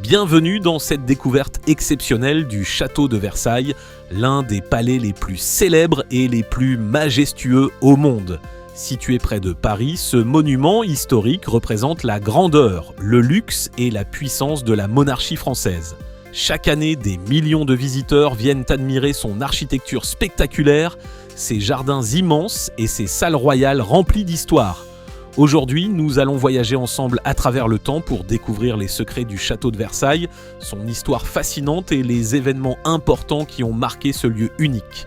Bienvenue dans cette découverte exceptionnelle du château de Versailles, l'un des palais les plus célèbres et les plus majestueux au monde. Situé près de Paris, ce monument historique représente la grandeur, le luxe et la puissance de la monarchie française. Chaque année, des millions de visiteurs viennent admirer son architecture spectaculaire, ses jardins immenses et ses salles royales remplies d'histoire. Aujourd'hui, nous allons voyager ensemble à travers le temps pour découvrir les secrets du château de Versailles, son histoire fascinante et les événements importants qui ont marqué ce lieu unique.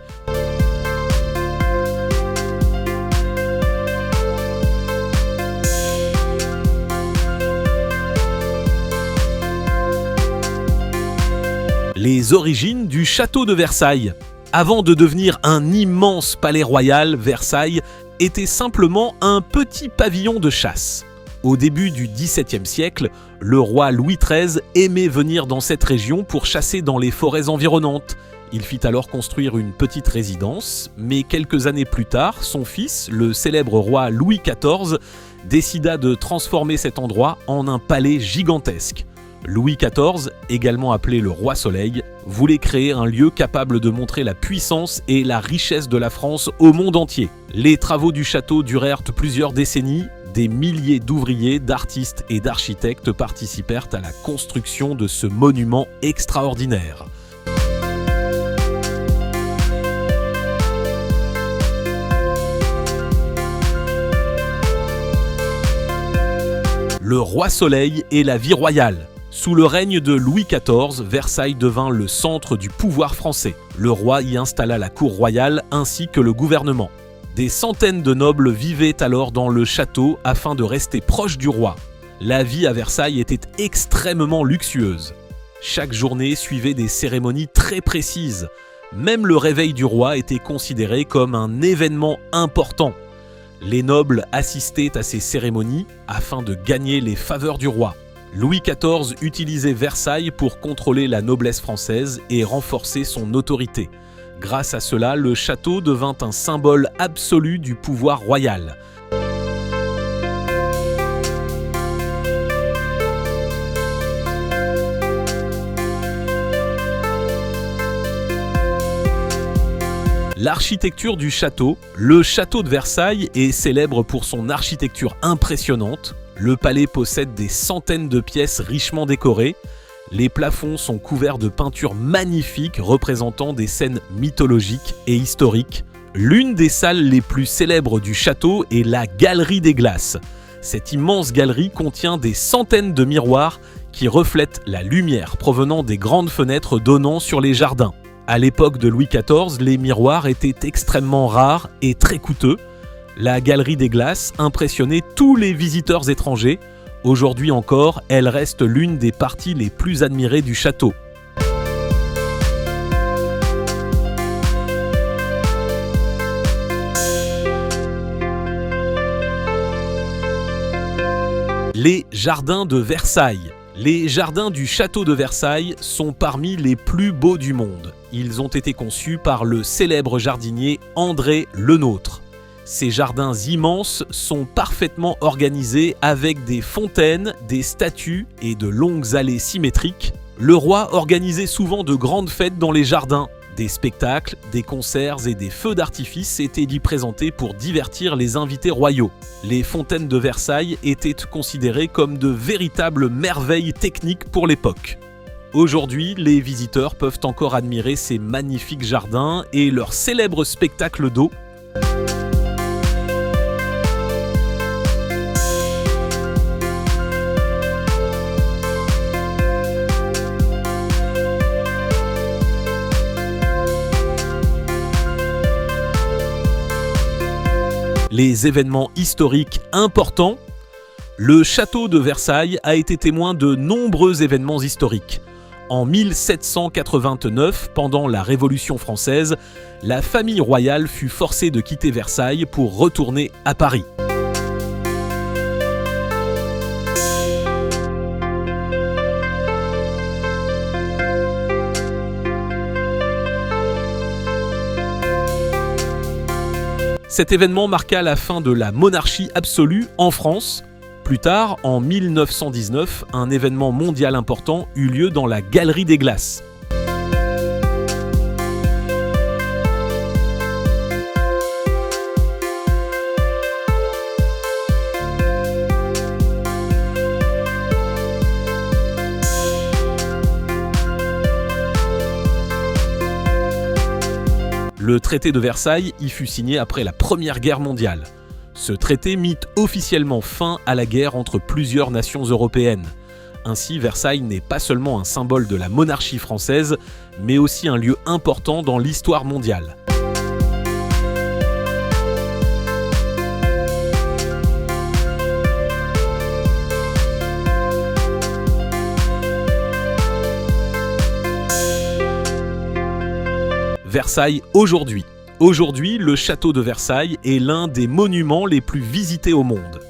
Les origines du château de Versailles. Avant de devenir un immense palais royal, Versailles était simplement un petit pavillon de chasse. Au début du XVIIe siècle, le roi Louis XIII aimait venir dans cette région pour chasser dans les forêts environnantes. Il fit alors construire une petite résidence, mais quelques années plus tard, son fils, le célèbre roi Louis XIV, décida de transformer cet endroit en un palais gigantesque. Louis XIV, également appelé le Roi Soleil, voulait créer un lieu capable de montrer la puissance et la richesse de la France au monde entier. Les travaux du château durèrent plusieurs décennies. Des milliers d'ouvriers, d'artistes et d'architectes participèrent à la construction de ce monument extraordinaire. Le Roi Soleil et la vie royale. Sous le règne de Louis XIV, Versailles devint le centre du pouvoir français. Le roi y installa la cour royale ainsi que le gouvernement. Des centaines de nobles vivaient alors dans le château afin de rester proches du roi. La vie à Versailles était extrêmement luxueuse. Chaque journée suivait des cérémonies très précises. Même le réveil du roi était considéré comme un événement important. Les nobles assistaient à ces cérémonies afin de gagner les faveurs du roi. Louis XIV utilisait Versailles pour contrôler la noblesse française et renforcer son autorité. Grâce à cela, le château devint un symbole absolu du pouvoir royal. L'architecture du château. Le château de Versailles est célèbre pour son architecture impressionnante. Le palais possède des centaines de pièces richement décorées. Les plafonds sont couverts de peintures magnifiques représentant des scènes mythologiques et historiques. L'une des salles les plus célèbres du château est la Galerie des Glaces. Cette immense galerie contient des centaines de miroirs qui reflètent la lumière provenant des grandes fenêtres donnant sur les jardins. À l'époque de Louis XIV, les miroirs étaient extrêmement rares et très coûteux. La Galerie des Glaces impressionnait tous les visiteurs étrangers. Aujourd'hui encore, elle reste l'une des parties les plus admirées du château. Les jardins de Versailles. Les jardins du château de Versailles sont parmi les plus beaux du monde. Ils ont été conçus par le célèbre jardinier André Le Nôtre. Ces jardins immenses sont parfaitement organisés avec des fontaines, des statues et de longues allées symétriques. Le roi organisait souvent de grandes fêtes dans les jardins. Des spectacles, des concerts et des feux d'artifice étaient y présentés pour divertir les invités royaux. Les fontaines de Versailles étaient considérées comme de véritables merveilles techniques pour l'époque. Aujourd'hui, les visiteurs peuvent encore admirer ces magnifiques jardins et leur célèbre spectacle d'eau. Les événements historiques importants. Le château de Versailles a été témoin de nombreux événements historiques. En 1789, pendant la Révolution française, la famille royale fut forcée de quitter Versailles pour retourner à Paris. Cet événement marqua la fin de la monarchie absolue en France. Plus tard, en 1919, un événement mondial important eut lieu dans la Galerie des Glaces. Le traité de Versailles y fut signé après la Première Guerre mondiale. Ce traité mit officiellement fin à la guerre entre plusieurs nations européennes. Ainsi, Versailles n'est pas seulement un symbole de la monarchie française, mais aussi un lieu important dans l'histoire mondiale. Versailles aujourd'hui. Aujourd'hui, le château de Versailles est l'un des monuments les plus visités au monde.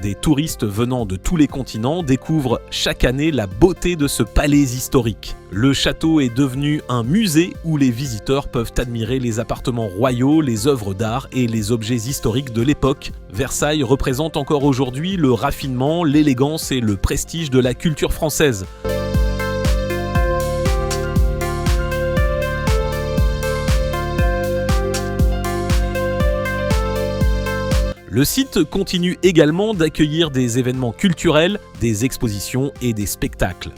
Des touristes venant de tous les continents découvrent chaque année la beauté de ce palais historique. Le château est devenu un musée où les visiteurs peuvent admirer les appartements royaux, les œuvres d'art et les objets historiques de l'époque. Versailles représente encore aujourd'hui le raffinement, l'élégance et le prestige de la culture française. Le site continue également d'accueillir des événements culturels, des expositions et des spectacles.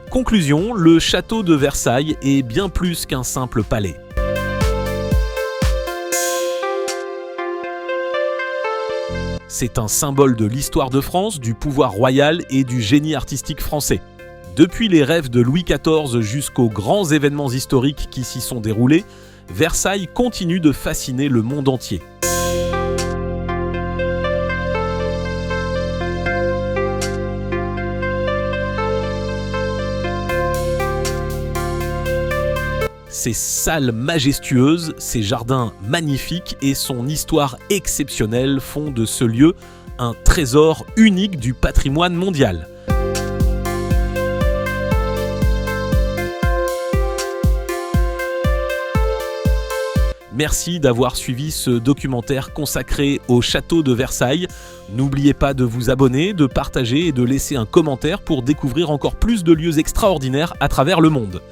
Conclusion, le château de Versailles est bien plus qu'un simple palais. C'est un symbole de l'histoire de France, du pouvoir royal et du génie artistique français. Depuis les rêves de Louis XIV jusqu'aux grands événements historiques qui s'y sont déroulés, Versailles continue de fasciner le monde entier. Ses salles majestueuses, ses jardins magnifiques et son histoire exceptionnelle font de ce lieu un trésor unique du patrimoine mondial. Merci d'avoir suivi ce documentaire consacré au château de Versailles. N'oubliez pas de vous abonner, de partager et de laisser un commentaire pour découvrir encore plus de lieux extraordinaires à travers le monde.